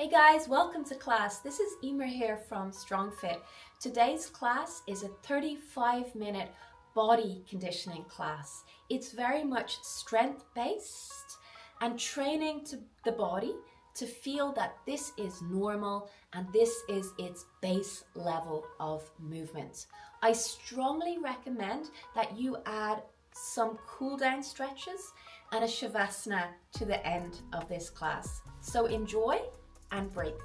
Hey guys, welcome to class. This is Emer here from StrongFit. Today's class is a 35-minute body conditioning class. It's very much strength-based and training to the body to feel that this is normal and this is its base level of movement. I strongly recommend that you add some cool down stretches and a shavasana to the end of this class. So enjoy and break.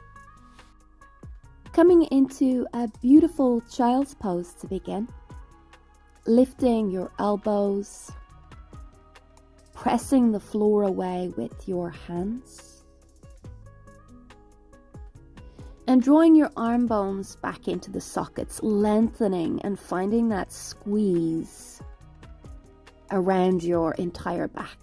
Coming into a beautiful child's pose to begin. Lifting your elbows, pressing the floor away with your hands, and drawing your arm bones back into the sockets, lengthening and finding that squeeze around your entire back.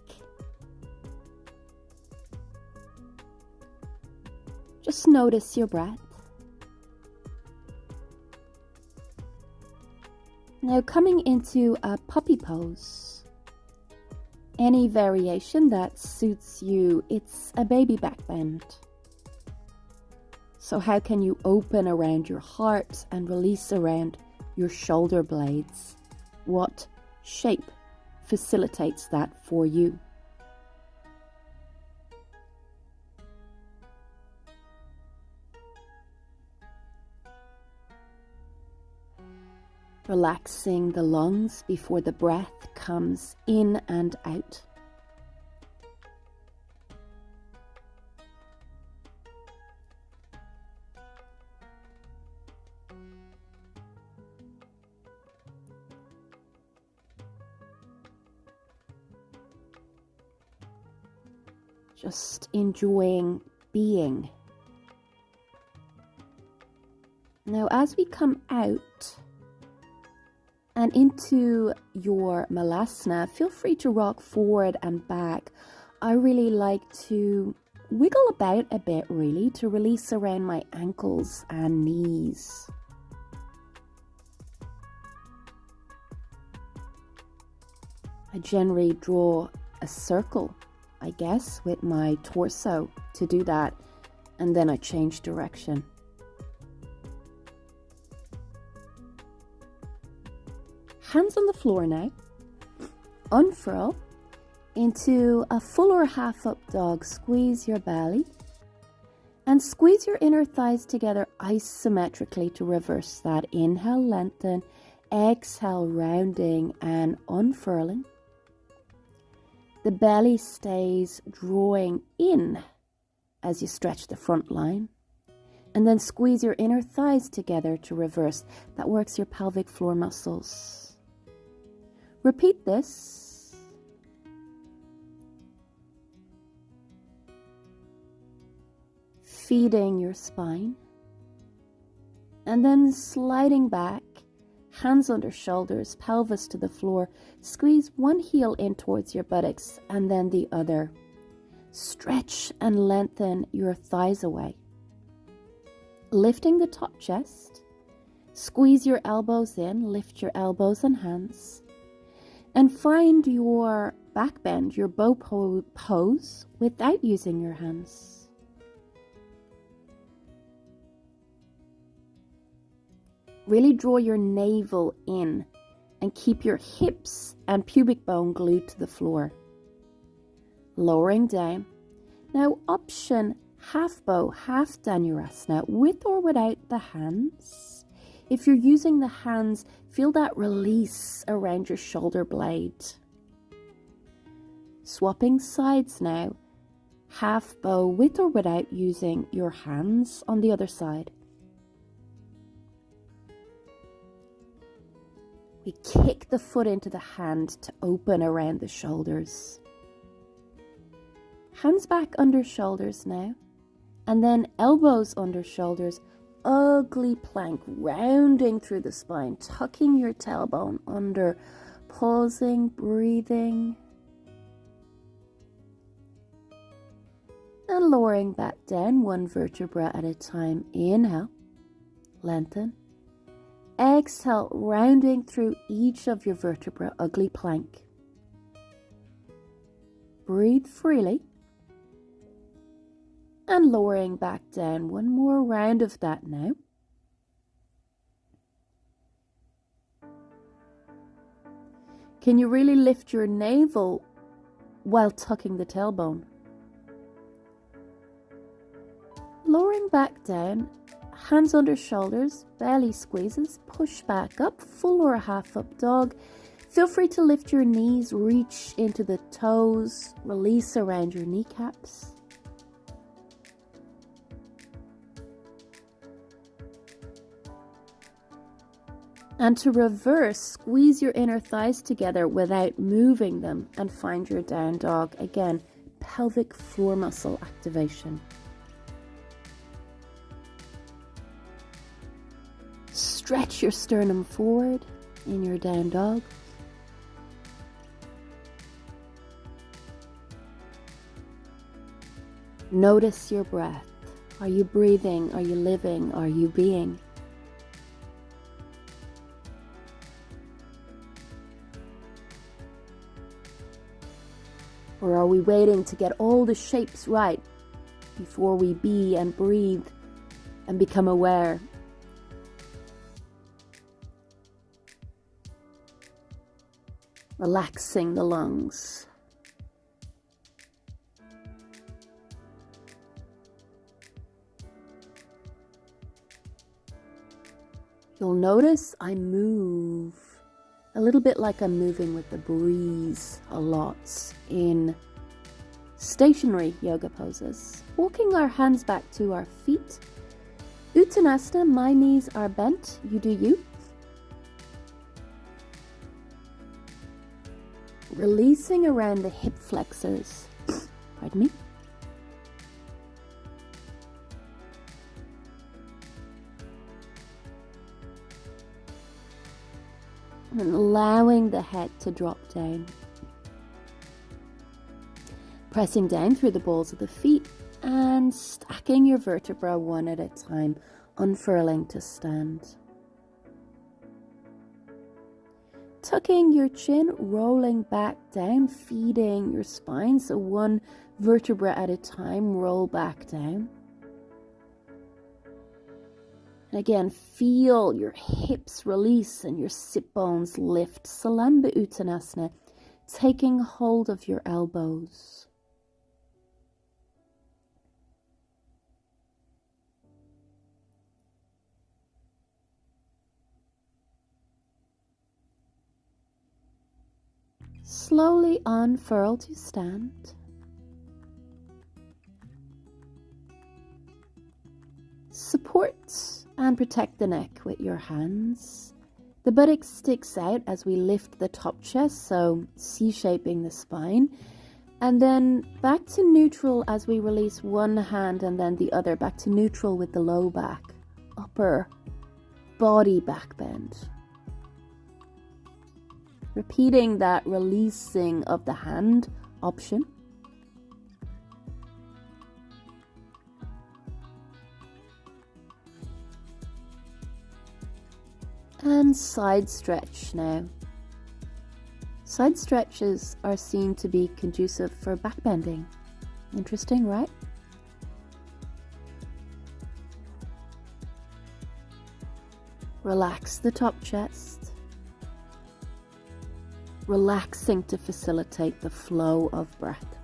Just notice your breath. Now coming into a puppy pose. Any variation that suits you, it's a baby back bend. So how can you open around your heart and release around your shoulder blades? What shape facilitates that for you? Relaxing the lungs before the breath comes in and out. Just enjoying being. Now, as we come out and into your malasana, feel free to rock forward and back. I really like to wiggle about a bit, really, to release around my ankles and knees. I generally draw a circle, I guess, with my torso to do that, and then I change direction. Hands on the floor now. Unfurl into a full or half up dog. Squeeze your belly and squeeze your inner thighs together isometrically to reverse that. Inhale, lengthen. Exhale, rounding and unfurling. The belly stays drawing in as you stretch the front line. And then squeeze your inner thighs together to reverse. That works your pelvic floor muscles. Repeat this. Feeding your spine. And then sliding back, hands under shoulders, pelvis to the floor. Squeeze one heel in towards your buttocks and then the other. Stretch and lengthen your thighs away. Lifting the top chest. Squeeze your elbows in, lift your elbows and hands. And find your back bend, your bow pose, without using your hands. Really draw your navel in and keep your hips and pubic bone glued to the floor. Lowering down. Now option half bow, half dhanurasana, with or without the hands. If you're using the hands, feel that release around your shoulder blade. Swapping sides now. Half bow with or without using your hands on the other side. We kick the foot into the hand to open around the shoulders. Hands back under shoulders now. And then elbows under shoulders. Ugly plank, rounding through the spine, tucking your tailbone under, pausing, breathing, and lowering back down one vertebra at a time. Inhale, lengthen. Exhale, rounding through each of your vertebrae, ugly plank. Breathe freely. and lowering back down. One more round of that now. Can you really lift your navel while tucking the tailbone? Lowering back down, hands under shoulders, belly squeezes, push back up, full or half up dog. Feel free to lift your knees, reach into the toes, release around your kneecaps. And to reverse, squeeze your inner thighs together without moving them and find your down dog. Again, pelvic floor muscle activation. Stretch your sternum forward in your down dog. Notice your breath. Are you breathing? Are you living? Are you being? Or are we waiting to get all the shapes right before we be and breathe and become aware? Relaxing the lungs. You'll notice I move a little bit like I'm moving with the breeze a lot in stationary yoga poses. Walking our hands back to our feet. Uttanasana, my knees are bent, you do you. Releasing around the hip flexors. Pardon me. And allowing the head to drop down. Pressing down through the balls of the feet and stacking your vertebra one at a time, unfurling to stand. Tucking your chin, rolling back down, feeding your spine, so one vertebra at a time, roll back down. And again, feel your hips release and your sit bones lift. Salamba Uttanasana, taking hold of your elbows. Slowly unfurl to stand. Support and protect the neck with your hands. The buttock sticks out as we lift the top chest, so C-shaping the spine. And then back to neutral as we release one hand and then the other. Back to neutral with the low back. Upper body back bend. Repeating that releasing of the hand option. And side stretch now. Side stretches are seen to be conducive for back bending. Interesting, right? Relax the top chest. Relaxing to facilitate the flow of breath.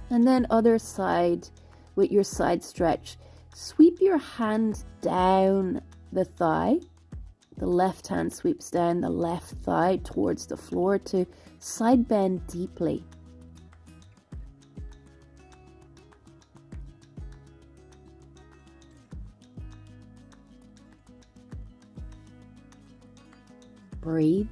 And then other side with your side stretch. Sweep your hand down the thigh. The left hand sweeps down the left thigh towards the floor to side bend deeply. Breathe.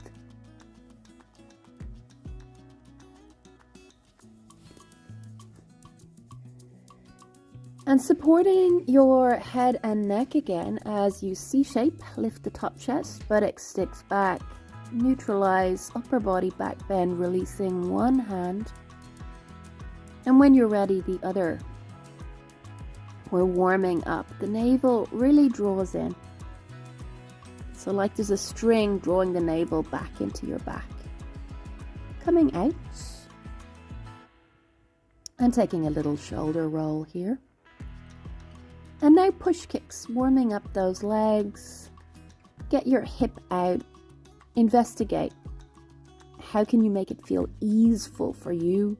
And supporting your head and neck again as you C-shape, lift the top chest, buttocks sticks back, neutralize upper body back bend, releasing one hand. And when you're ready, the other. We're warming up. The navel really draws in. So like there's a string drawing the navel back into your back. Coming out. And taking a little shoulder roll here. And now push kicks, warming up those legs. Get your hip out. Investigate. How can you make it feel easeful for you?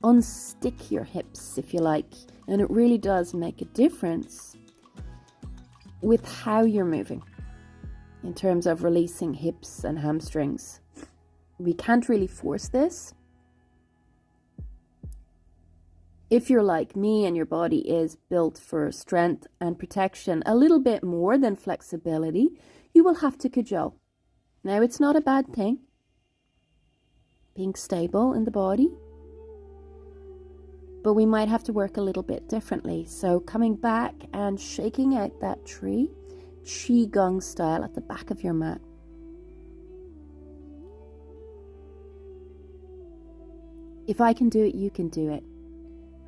Unstick your hips if you like. And it really does make a difference with how you're moving in terms of releasing hips and hamstrings. We can't really force this. If you're like me and your body is built for strength and protection a little bit more than flexibility, you will have to cajole. Now, it's not a bad thing, being stable in the body, but we might have to work a little bit differently. So coming back and shaking out that tree, Qigong style at the back of your mat. If I can do it, you can do it.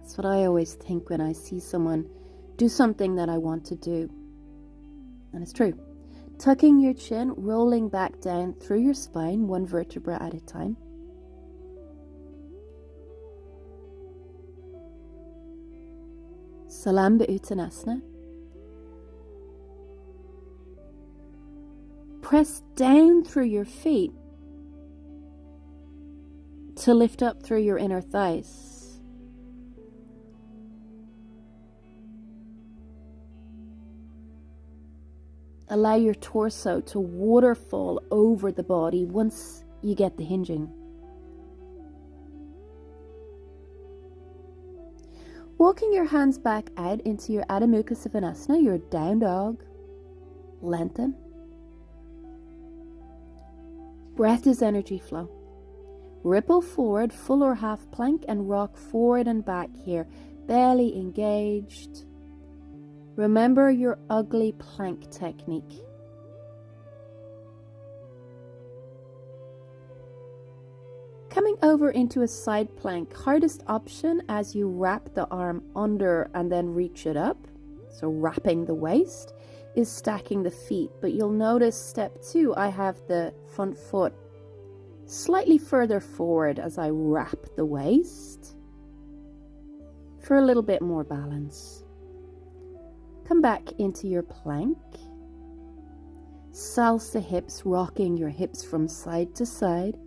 That's what I always think when I see someone do something that I want to do. And it's true. Tucking your chin, rolling back down through your spine, one vertebra at a time. Salamba Uttanasana. Press down through your feet to lift up through your inner thighs. Allow your torso to waterfall over the body once you get the hinging. Walking your hands back out into your Adho Mukha Svanasana, your down dog. Lengthen. Breath is energy flow. Ripple forward, full or half plank, and rock forward and back here. Belly engaged. Remember your ugly plank technique. Coming over into a side plank, hardest option as you wrap the arm under and then reach it up. So wrapping the waist is stacking the feet. But you'll notice step 2, I have the front foot slightly further forward as I wrap the waist for a little bit more balance. Come back into your plank. Salsa hips, rocking your hips from side to side.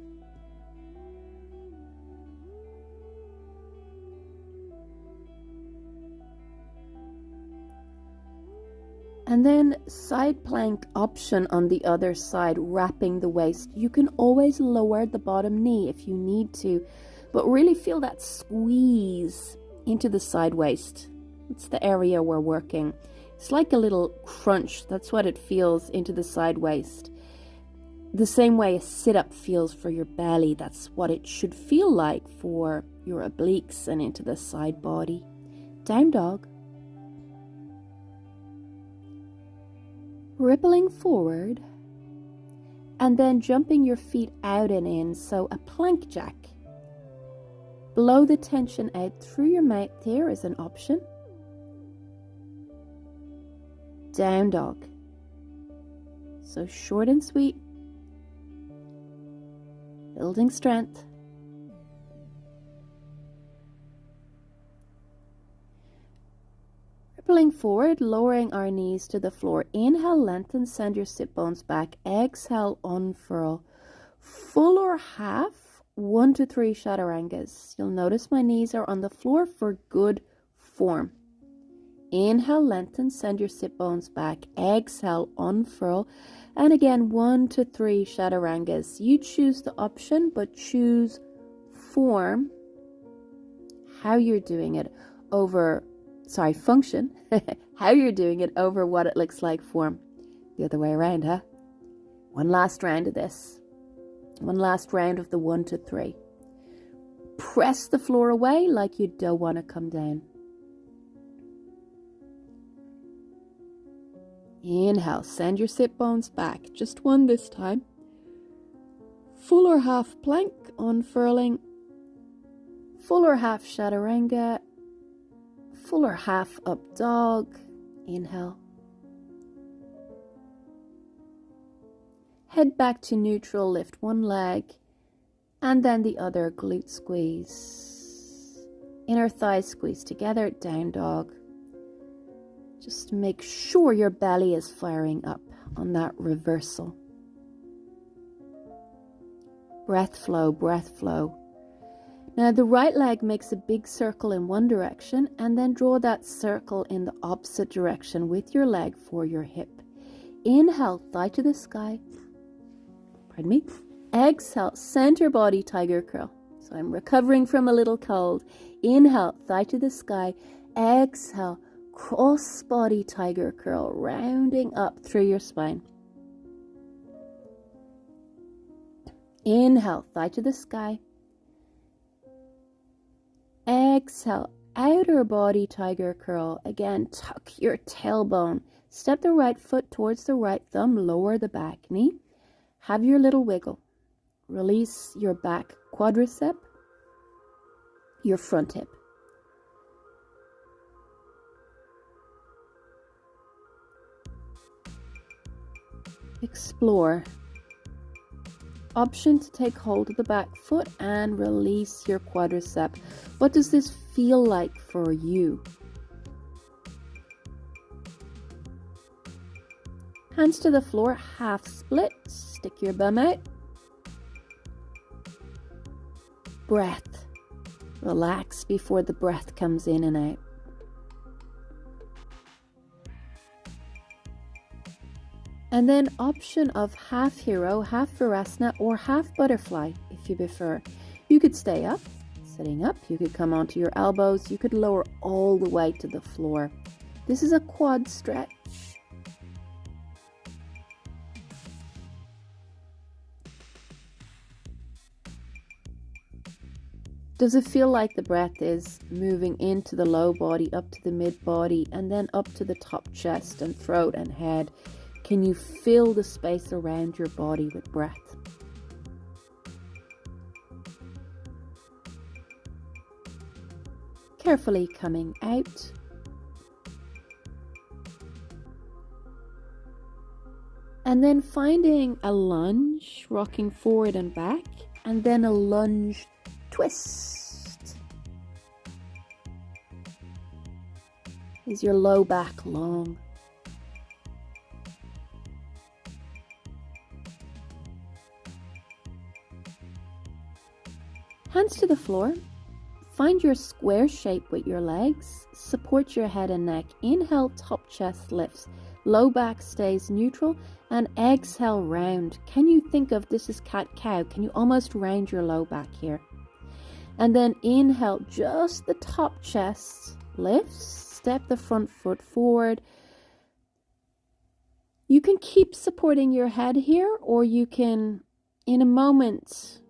And then side plank option on the other side, wrapping the waist. You can always lower the bottom knee if you need to, but really feel that squeeze into the side waist. It's the area we're working. It's like a little crunch. That's what it feels into the side waist. The same way a sit-up feels for your belly. That's what it should feel like for your obliques and into the side body. Down dog. Rippling forward. And then jumping your feet out and in. So a plank jack. Blow the tension out through your mouth there is an option. Down dog. So short and sweet. Building strength. Rippling forward, lowering our knees to the floor. Inhale, lengthen, send your sit bones back. Exhale, unfurl. Full or half, 1 to 3 chaturangas. You'll notice my knees are on the floor for good form. Inhale, lengthen, send your sit bones back. Exhale, unfurl. And again, 1 to 3 chaturangas. You choose the option, but choose form, how you're doing it function, how you're doing it over what it looks like form. The other way around, huh? One last round of this. One last round of the 1 to 3. Press the floor away like you don't want to come down. Inhale, send your sit bones back. Just one this time. Full or half plank, unfurling. Full or half chaturanga. Full or half up dog. Inhale. Head back to neutral, lift one leg. And then the other, glute squeeze. Inner thighs squeeze together, down dog. Just make sure your belly is firing up on that reversal. Breath flow, breath flow. Now the right leg makes a big circle in one direction and then draw that circle in the opposite direction with your leg for your hip. Inhale, thigh to the sky. Pardon me. Exhale, center body tiger curl. So I'm recovering from a little cold. Inhale, thigh to the sky. Exhale, cross body tiger curl, rounding up through your spine. Inhale, thigh to the sky. Exhale, outer body tiger curl. Again, tuck your tailbone. Step the right foot towards the right thumb. Lower the back knee. Have your little wiggle. Release your back quadricep, your front hip. Explore. Option to take hold of the back foot and release your quadricep. What does this feel like for you? Hands to the floor, half split. Stick your bum out. Breath. Relax before the breath comes in and out. And then option of half hero, half virasana, or half butterfly if you prefer. You could stay up, sitting up. You could come onto your elbows. You could lower all the way to the floor. This is a quad stretch. Does it feel like the breath is moving into the low body, up to the mid body, and then up to the top chest and throat and head? Can you fill the space around your body with breath? Carefully coming out. And then finding a lunge, rocking forward and back, and then a lunge twist. Is your low back long? Hands to the floor. Find your square shape with your legs. Support your head and neck. Inhale, top chest lifts. Low back stays neutral. And exhale, round. Can you think of this as cat-cow? Can you almost round your low back here? And then inhale, just the top chest lifts. Step the front foot forward. You can keep supporting your head here, or you can, in a moment,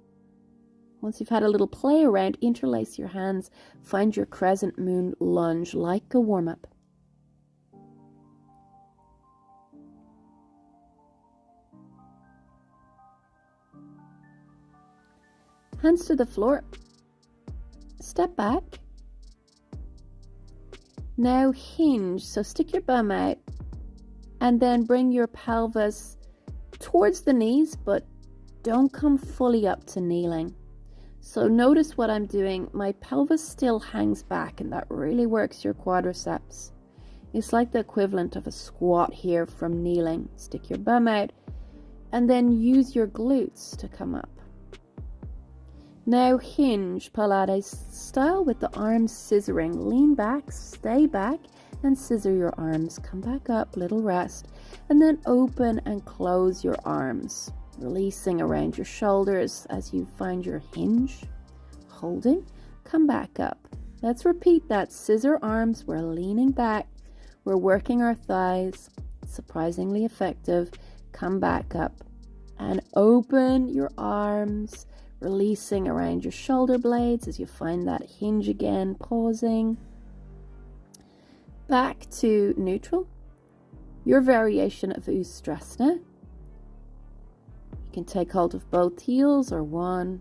once you've had a little play around, interlace your hands. Find your crescent moon lunge like a warm-up. Hands to the floor. Step back. Now hinge. So stick your bum out and then bring your pelvis towards the knees, but don't come fully up to kneeling. So notice what I'm doing. My pelvis still hangs back, and that really works your quadriceps. It's like the equivalent of a squat here from kneeling. Stick your bum out and then use your glutes to come up. Now hinge Pilates style with the arms scissoring. Lean back, stay back, and scissor your arms. Come back up, little rest, and then open and close your arms. Releasing around your shoulders as you find your hinge. Holding, come back up. Let's repeat that. Scissor arms, we're leaning back. We're working our thighs. Surprisingly effective. Come back up and open your arms. Releasing around your shoulder blades as you find that hinge again. Pausing. Back to neutral. Your variation of Ustrasana. You can take hold of both heels or one.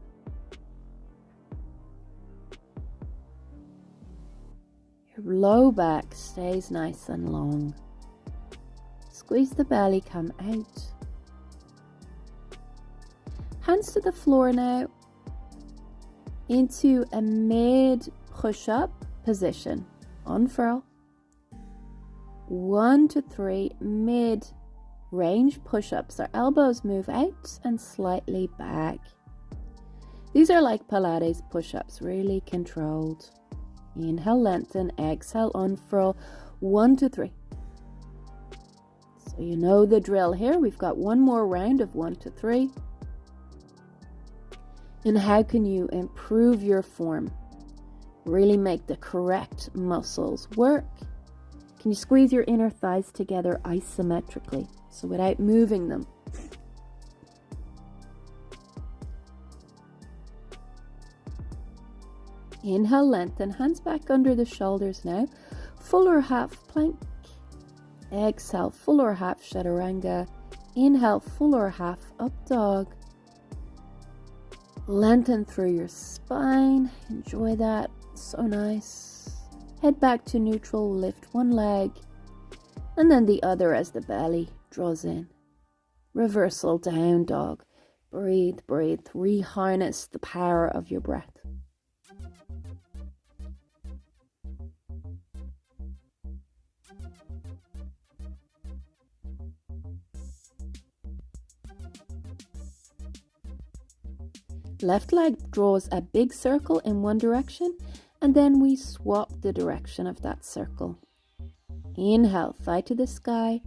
Your low back stays nice and long. Squeeze the belly, come out. Hands to the floor now. Into a mid push-up position. Unfurl. 1 to 3 mid-range push-ups. Our elbows move out and slightly back. These are like Pilates push-ups, really controlled. Inhale, lengthen, exhale, unfurl. 1 to 3. So you know the drill here. We've got one more round of 1 to 3. And how can you improve your form? Really make the correct muscles work. Can you squeeze your inner thighs together isometrically, so without moving them? Inhale, lengthen, hands back under the shoulders now. Full or half plank. Exhale, full or half chaturanga. Inhale, full or half up dog. Lengthen through your spine. Enjoy that. So nice. Head back to neutral. Lift one leg and then the other as the belly draws in. Reversal down dog. Breathe, breathe. Reharness the power of your breath. Left leg draws a big circle in one direction, and then we swap the direction of that circle. Inhale, thigh to the sky.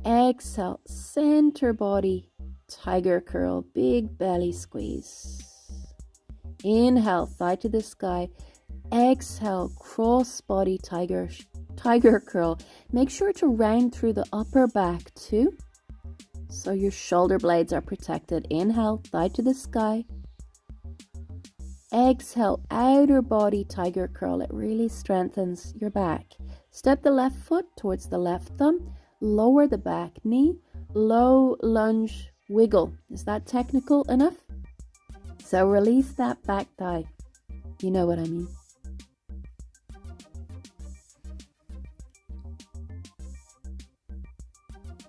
Exhale, center body, tiger curl, big belly squeeze. Inhale, thigh to the sky. Exhale, cross body tiger curl. Make sure to round through the upper back too, so your shoulder blades are protected. Inhale, thigh to the sky. Exhale, outer body tiger curl. It really strengthens your back. Step the left foot towards the left thumb. Lower the back knee. Low lunge wiggle. Is that technical enough? So release that back thigh. You know what I mean.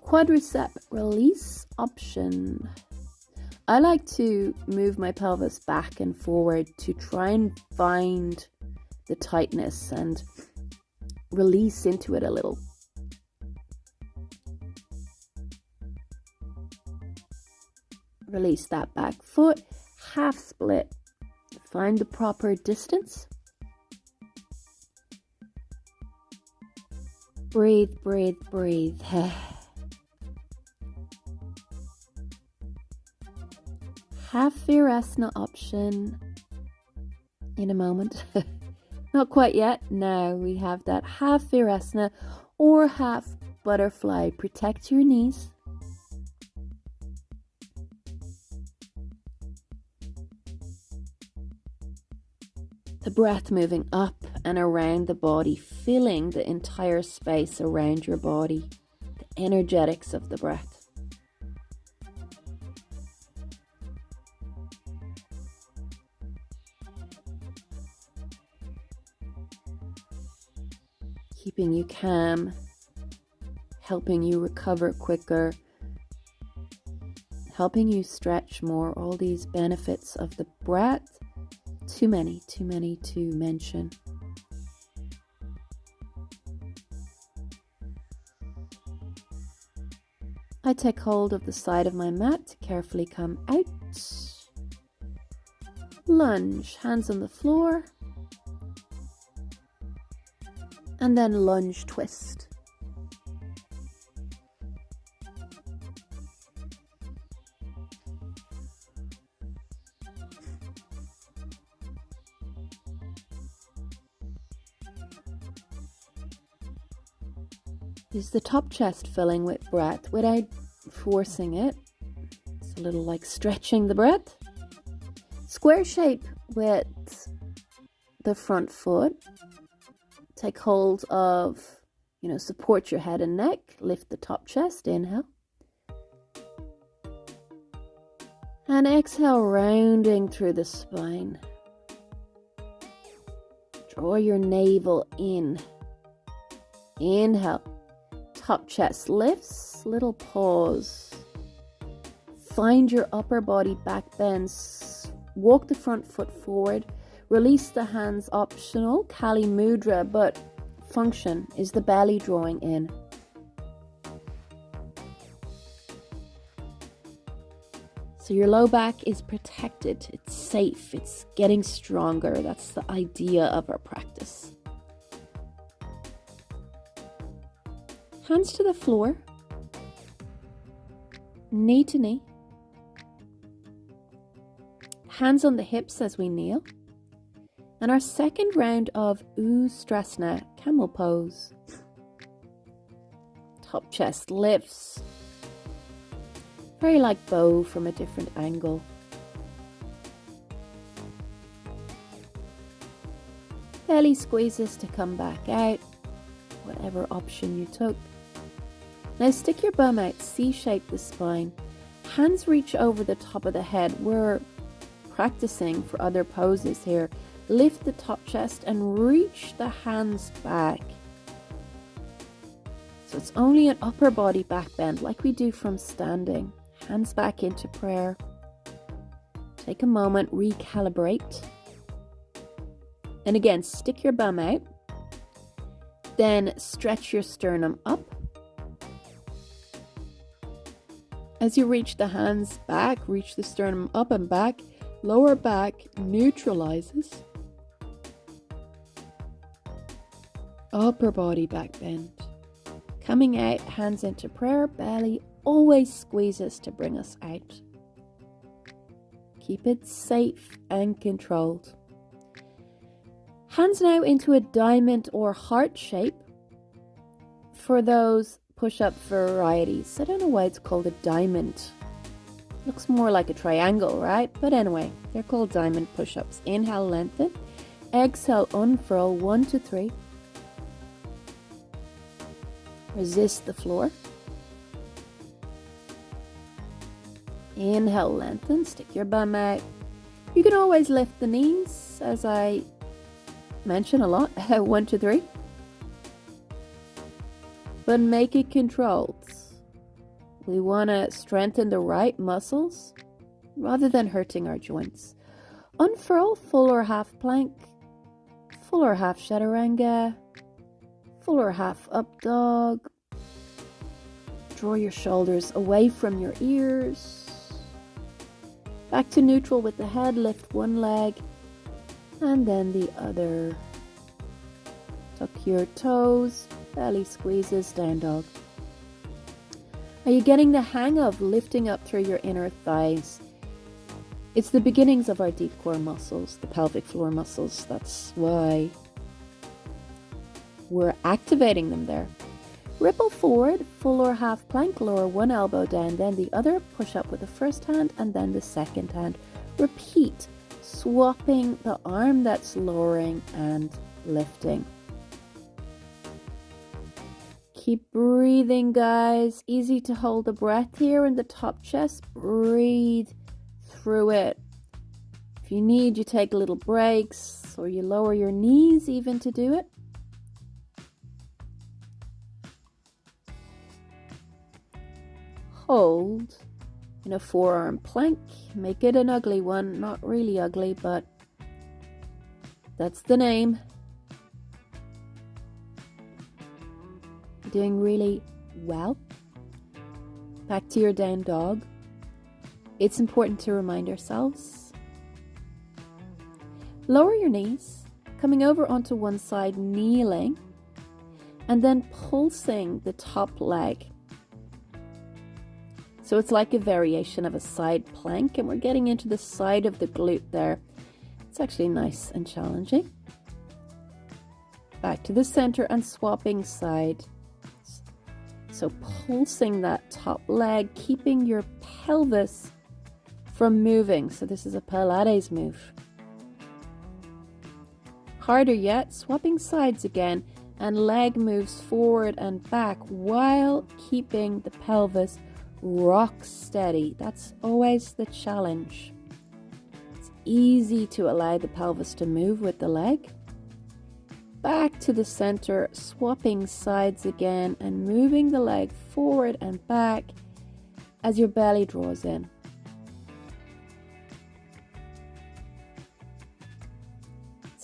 Quadricep release option. I like to move my pelvis back and forward to try and find the tightness and release into it a little. Release that back foot, half split. Find the proper distance. Breathe, breathe, breathe. Half Virasana option in a moment. Not quite yet. Now we have that half Virasana or half butterfly. Protect your knees. The breath moving up and around the body, filling the entire space around your body. The energetics of the breath. Keeping you calm, helping you recover quicker, helping you stretch more. All these benefits of the breath. Too many to mention. I take hold of the side of my mat to carefully come out. Lunge, hands on the floor. And then lunge twist. Is the top chest filling with breath without forcing it? It's a little like stretching the breath. Square shape with the front foot. Take hold of, support your head and neck. Lift the top chest. Inhale. And exhale, rounding through the spine. Draw your navel in. Inhale. Top chest lifts. Little pause. Find your upper body back bends. Walk the front foot forward. Release the hands optional, Kali Mudra, but function is the belly drawing in. So your low back is protected, it's safe, it's getting stronger. That's the idea of our practice. Hands to the floor, knee to knee. Hands on the hips as we kneel. And our second round of Ustrasana, camel pose. Top chest lifts. Very like bow from a different angle. Belly squeezes to come back out, whatever option you took. Now stick your bum out, C-shape the spine. Hands reach over the top of the head. We're practicing for other poses here. Lift the top chest and reach the hands back. So it's only an upper body back bend like we do from standing. Hands back into prayer. Take a moment, recalibrate. And again, stick your bum out. Then stretch your sternum up. As you reach the hands back, reach the sternum up and back. Lower back neutralizes. Upper body back bend. Coming out, hands into prayer, belly always squeezes to bring us out. Keep it safe and controlled. Hands now into a diamond or heart shape for those push-up varieties. I don't know why it's called a diamond. Looks more like a triangle, right? But anyway, they're called diamond push-ups. Inhale, lengthen. Exhale, unfurl, 1 to 3. Resist the floor. Inhale, lengthen, stick your bum out. You can always lift the knees, as I mention a lot, 1 to 3. But make it controlled. We want to strengthen the right muscles rather than hurting our joints. Unfurl, full or half plank, full or half chaturanga, full or half up dog. Draw your shoulders away from your ears. Back to neutral with the head, lift one leg and then the other. Tuck your toes, belly squeezes, down dog. Are you getting the hang of lifting up through your inner thighs? It's the beginnings of our deep core muscles, the pelvic floor muscles. That's why we're activating them there. Ripple forward, full or half plank, lower one elbow down, then the other, push up with the first hand and then the second hand. Repeat, swapping the arm that's lowering and lifting. Keep breathing, guys. Easy to hold the breath here in the top chest. Breathe through it. If you need, you take little breaks or you lower your knees even to do it. Hold in a forearm plank. Make it an ugly one. Not really ugly, but that's the name. Doing really well. Back to your down dog. It's important to remind ourselves. Lower your knees, coming over onto one side, kneeling, and then pulsing the top leg. So it's like a variation of a side plank, and we're getting into the side of the glute there. It's actually nice and challenging. Back to the center and swapping side. So pulsing that top leg, keeping your pelvis from moving. So this is a Pilates move. Harder yet, swapping sides again, and leg moves forward and back while keeping the pelvis rock steady. That's always the challenge. It's easy to allow the pelvis to move with the leg. Back to the center, swapping sides again and moving the leg forward and back as your belly draws in.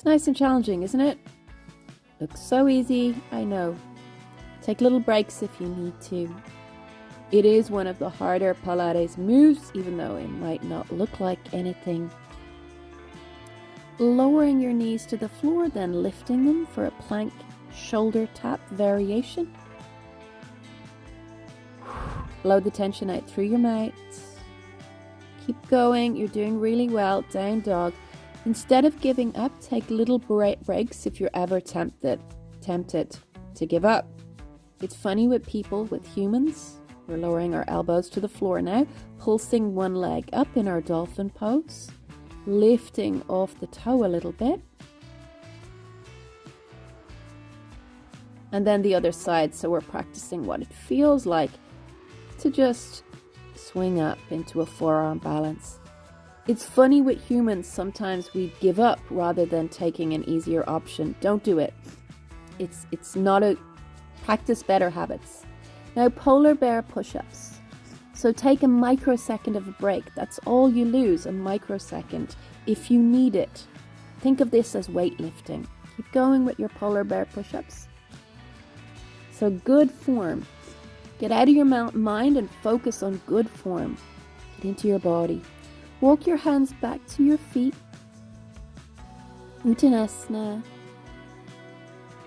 nice and challenging, isn't it? Looks so easy, I know. Take little breaks if you need to. It is one of the harder Pilates moves, even though it might not look like anything. Lowering your knees to the floor, then lifting them for a plank shoulder tap variation. Blow the tension out through your mouth. Keep going, you're doing really well. Down dog. Instead of giving up, take little breaks if you're ever tempted to give up. It's funny with people, with humans. We're lowering our elbows to the floor now, pulsing one leg up in our dolphin pose, lifting off the toe a little bit. And then the other side, so we're practicing what it feels like to just swing up into a forearm balance. It's funny with humans, sometimes we give up rather than taking an easier option. Don't do it. It's not a practice better habits. Now, polar bear push-ups. So take a microsecond of a break. That's all you lose, a microsecond, if you need it. Think of this as weightlifting. Keep going with your polar bear push-ups. So good form. Get out of your mind and focus on good form. Get into your body. Walk your hands back to your feet. Uttanasana.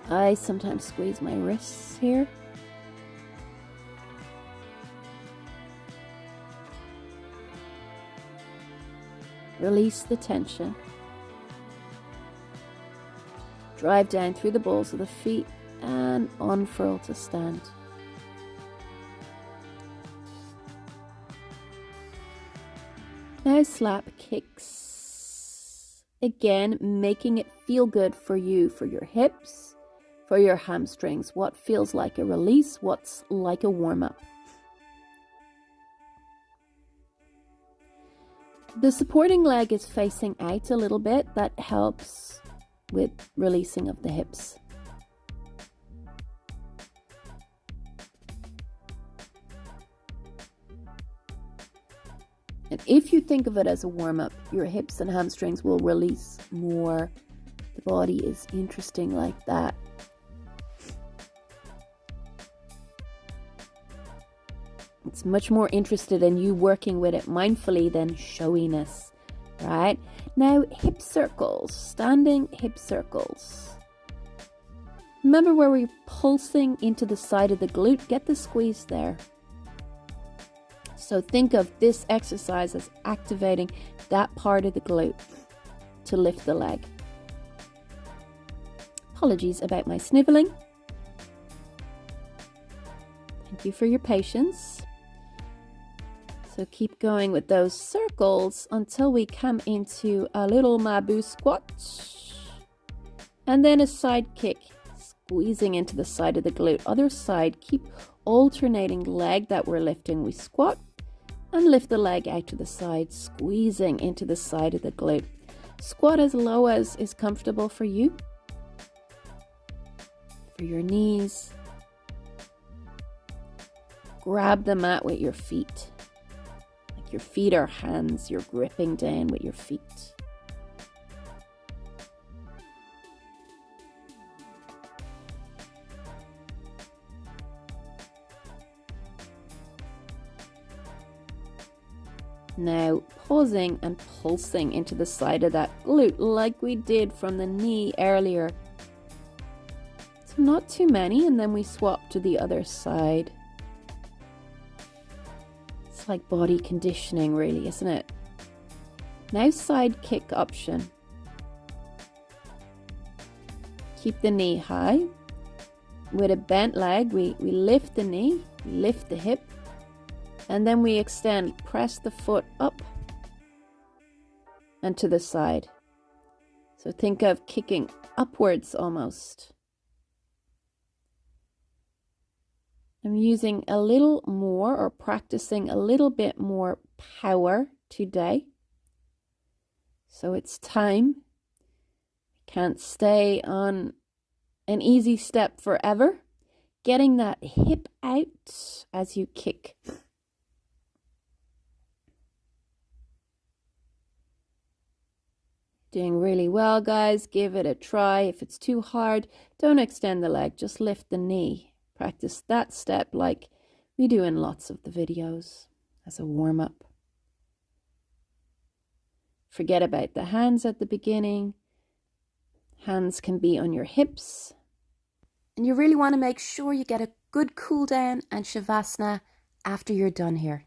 I sometimes squeeze my wrists here. Release the tension. Drive down through the balls of the feet and unfurl to stand. Now slap kicks. Again, making it feel good for you, for your hips, for your hamstrings. What feels like a release, what's like a warm-up. The supporting leg is facing out a little bit. That helps with releasing of the hips. And if you think of it as a warm-up, your hips and hamstrings will release more. The body is interesting like that. It's much more interested in you working with it mindfully than showiness, right? Now, hip circles, standing hip circles. Remember where we're pulsing into the side of the glute? Get the squeeze there. So think of this exercise as activating that part of the glute to lift the leg. Apologies about my sniveling. Thank you for your patience. So keep going with those circles until we come into a little Mabu squat. And then a side kick, squeezing into the side of the glute. Other side, keep alternating leg that we're lifting. We squat and lift the leg out to the side, squeezing into the side of the glute. Squat as low as is comfortable for you. For your knees. Grab the mat with your feet. Like your feet are hands, you're gripping down with your feet. Now pausing and pulsing into the side of that glute like we did from the knee earlier. So not too many, and then we swap to the other side. It's like body conditioning really, isn't it? Now side kick option. Keep the knee high. With a bent leg, we lift the knee, we lift the hip. And then we extend, press the foot up and to the side. So think of kicking upwards almost. I'm using a little more or practicing a little bit more power today. So it's time. Can't stay on an easy step forever. Getting that hip out as you kick. Doing really well, guys. Give it a try. If it's too hard, don't extend the leg. Just lift the knee. Practice that step like we do in lots of the videos as a warm-up. Forget about the hands at the beginning. Hands can be on your hips. And you really want to make sure you get a good cool down and shavasana after you're done here.